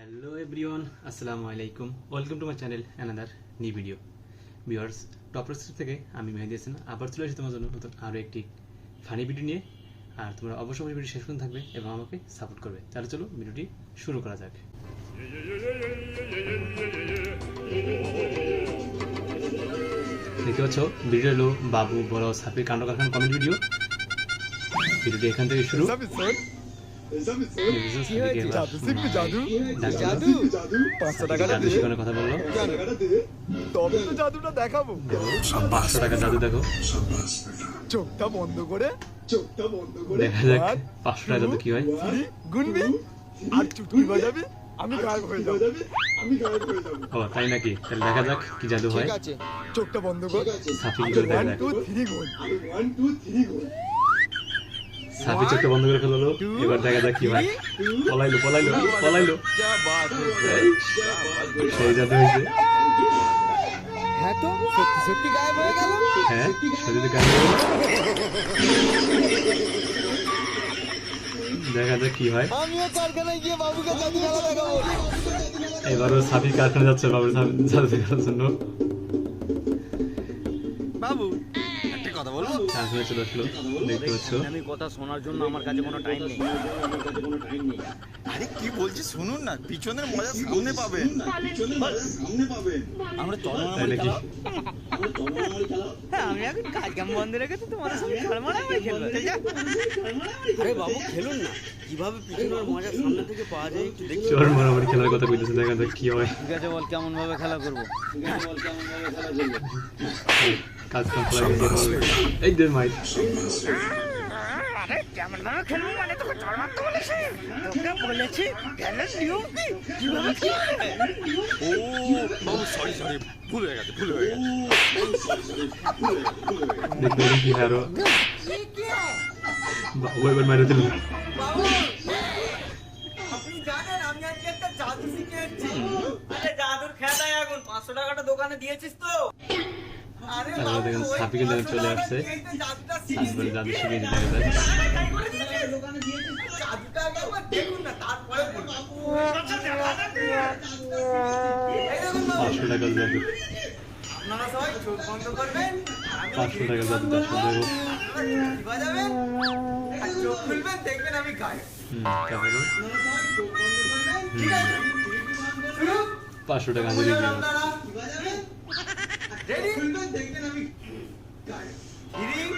Hello everyone, Assalamualaikum. Welcome to my channel, another new video. Viewers, top recipe থেকে আমি মেহেদি হাসান আবার চলে এসেছি তোমার জন্য নতুন আরও একটি ফানি ভিডিও নিয়ে। আর তোমরা অবশ্যই ভিডিওটি শেষ পর্যন্ত থাকবে এবং আমাকে সাপোর্ট করবে। তাহলে চলো ভিডিওটি শুরু করা যাক। দেখতে পাচ্ছ ভিডিও হলো বাবু বড় সাপির কাণ্ড কারখানা কমেন্ট ভিডিও। ভিডিওটি এখান থেকে শুরু। কথা বললো জাদুটা দেখাবো, 500 টাকা জাদু দেখো, চোখটা বন্ধ করে দেখা যাক 500 টাকা জাদু কি হয়। গুনবি আর চুটকি বাজাবি, আমি গায়েব হয়ে যাবো। ও তাই নাকি? তাহলে দেখা যাক কি জাদু হয়। চোখটা বন্ধ কর, সাফি কি করে দেখা যাক। 1 2 3 গোল, 1 2 3 গোল। সাফি চোখটা বন্ধ করে ফেললো। এবার দেখা যাক কি হয়। পলাইলো সেই জাদু হয়েছে। হ্যাঁ তো সত্যি গায়েব হয়ে গেল। হ্যাঁ সত্যি তো গায়েব হয়ে গেল। দেখা যাক কি হয়। আমিও কারখানায় গিয়ে বাবুকে জাদু খেলা দেখাবো। এবারও সাফি কারখানা যাচ্ছে বাবুর জাদু দেখার জন্য। বাবু একটা কথা বলবো? কারখানা চলে আসলো, দেখতে পাচ্ছ। আমি কথা শোনার জন্য আমার কাছে কোনো টাইম নেই। আরে কি বলছিস শুনুন না, পিছনের মজা সামনে পাবেন। আমরা তাই নাকি? হ্যাঁ আমি এখন কাজ কাম বন্ধ রেখেছি, তোমাদের সঙ্গে খেলমারা আমি খেলবো। আরে বাবু খেলুন না, কিভাবে পিছনের মজা সামনে থেকে পাওয়া যায় একটু দেখি। চোর মারামারি খেলার কথা কইতেছে, দেখা যাক কি হয়। ঠিক আছে বল কেমন ভাবে খেলা করবো। কাজ কাম করা এই দে মাইক। আরে কেমন ভাবে খেলবো মানে তোকে চড় মারতে বলেছি, তোকে বলেছি খেলার নিয়ম কি, কিভাবে খেলবে। ও বাবু সরি ভুল হয়ে গেছে। দেখতে পাচ্ছি কি হয় আরো। বাবু এবার মারে দিল। আপনি জানেন আমি আজকে একটা জাদু শিখে এসেছি। আরে জাদুর খেলায় এখন 500 টাকাটা দোকানে দিয়েছিস তো? আরে তারপরে দেখেন সাপি কিন্তু চলে আসছে। তারপরে জাদু শিখে দিতে হবে। দোকানে দিয়েছিস তো? জাদুটা আগে একবার দেখুন না, তারপরে বলবো। এই দেখুন বাবু, 500 টাকা জাদু, আপনারা সবাই চোখ বন্ধ করবেন, 500 টাকা জাদু, 500 টাকা। বাজাবেন আর চোখ খুলবেন, দেখবেন আমি গায়ে। তারপরে আপনারা সবাই চোখ বন্ধ করবেন, ঠিক আছে? শুরু। 500 টাকা দিয়ে দিলাম। আপনারা বাজাবেন, রেডি? খুলবেন, দেখবেন আমি গায়ে। 3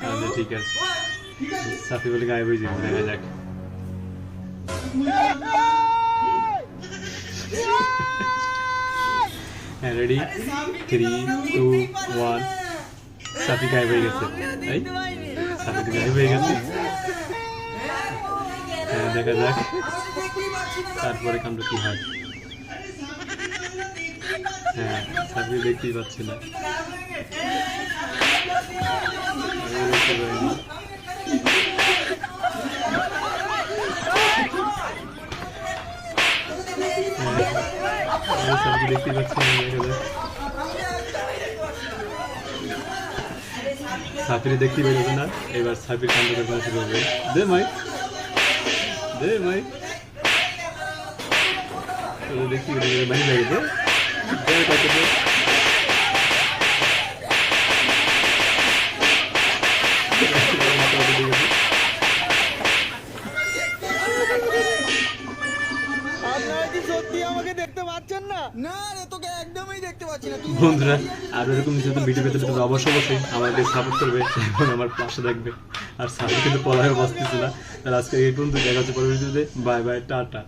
আচ্ছা ঠিক আছে। 1, ঠিক আছে? সাফি বলে গায়েব হয়ে যাবে, দেখা যাক। হ্যাঁ রেডি, 3 2 1। সাফি গায়েব হয়ে গেছে। এই সাফি তো গায়েব হয়ে গেছে। হ্যাঁ দেখা যাক তারপরে কামটা কি হয়। হ্যাঁ সাফি দেখতেই পাচ্ছি না। দেখতে পাইনি। সাফি দেখতেই পাচ্ছি না, দেখা যাক। সাফিরে দেখতেই পেয়েছে না। এবার সাফির কাণ্ড কারখানা শুরু হবে। দে মাই দেখতেই পেয়ে বাড়ি লাগেছে। আপনারা কি সত্যি আমাকে দেখতে পাচ্ছেন না? না রে, তোকে একদমই দেখতে পাচ্ছি না। বন্ধুরা আর এরকম নতুন ভিডিও পেতে তোমরা অবশ্যই আমাকে সাপোর্ট করবে এবং আমার পাশে থাকবে। আর সাপোর্ট কিন্তু পড়ায় বসতেছে না। আর আজকে এই পর্যন্ত দেখা হচ্ছে পরবর্তী ভিডিওতে। Bye bye, tata.